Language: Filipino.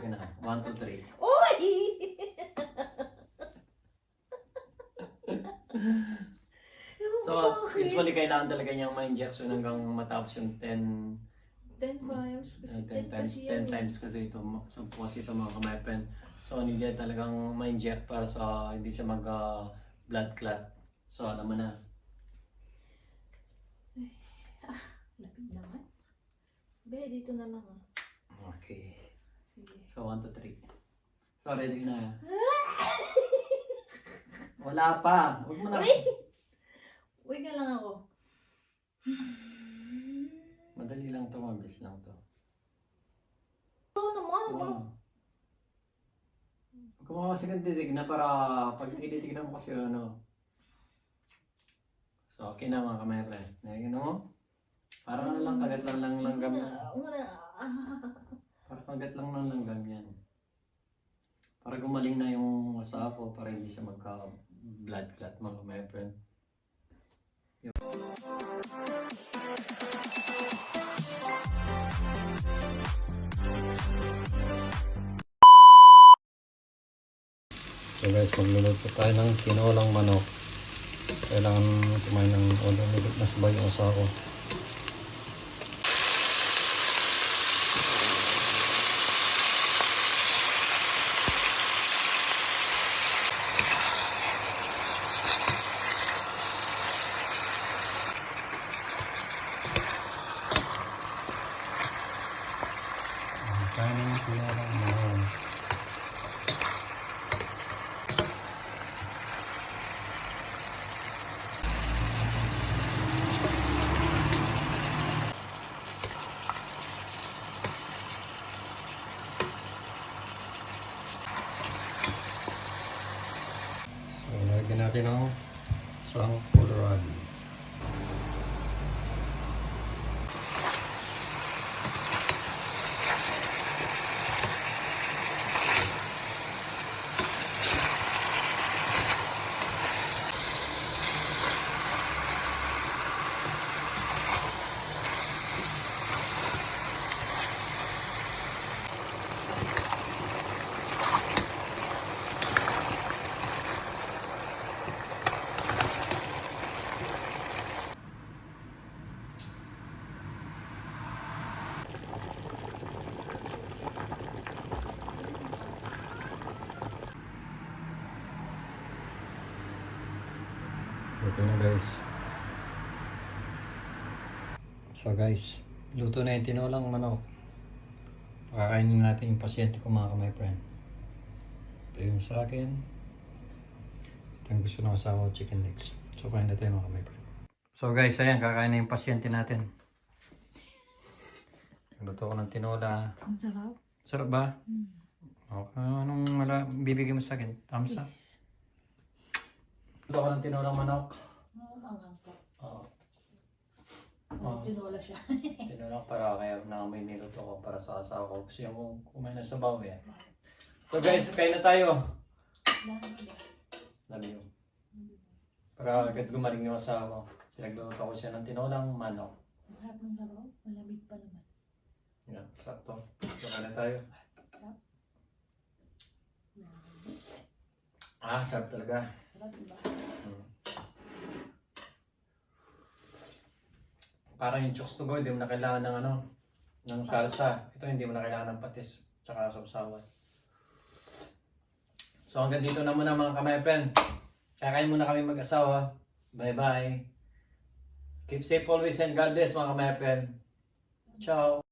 Sige na. 1, 2, 3. Uy! So, usually kailangan talaga niyang ma-injection hanggang matapos yung 10 times. Kasi 10 times, kasi 10 times kasi ito, 10 kasi ito mga kamay-pen. So, hindi talagang ma-inject para sa hindi siya mag-blood clot. So, alam mo na. Lapit naman. Be, dito na lang ah. Okay. Sige. So, 1, 2, 3. So, ready ka na. Wala pa. Huwag mo na. Uy ka lang ako. Madali lang to, mabilis lang to. Oo naman. Wow. Huwag mo kasi kang titig na para pag tinitignan mo kasi ano. So, okay na mga kamay-pen. Nagiging mo? Parang ano lang, kagat lang langgam yan. Parang kagat lang ng langgam yan. Para gumaling na yung asawa para hindi siya magka-blood clot mga kamay-pen. So guys, magluluto tayo ng tinolang manok. Kailangan kumain ng ulo-ulo na sabay yung asawa ko. Kanin ng tinolang manok. So, lagyan natin ng isang kohlrabi. Ito na guys. So guys, luto na yung tinolang manok. Pakakainin natin yung pasyente ko mga kamay friend. Ito yung sa akin. Ito yung gusto ng asawa ko, chicken legs. So kain na tayo mga kamay friend. So guys, ayan, kakain na yung pasyente natin. Luto ko ng tinola. Ang sarap. Sarap ba? Okay, anong bibigyan mo sa akin? Thumbs up? Luto ko ng tinolang manok. Ang ka. Oo. Tinola siya. Tinola para kaya na may niluto ko para sa asawa ko. Kasi yung kumain na sa bawi eh. So guys, kain na tayo. Love you. Para agad gumaling yung asawa ko. Pinagluto ko siya ng tinolang manok. Ang harap ng sabaw. Malamig pa naman. Yeah, sakto. So kain na tayo. Ah, sarap talaga. Sarap diba? Parang yung chokes to go, hindi mo na kailangan ng ng salsa. Ito hindi mo na kailangan ng patis, tsaka sausawan. So hanggang dito na muna mga kamay-pen. Kakain muna kami mag-asawa. Bye-bye. Keep safe always and God bless mga kamay-pen. Ciao.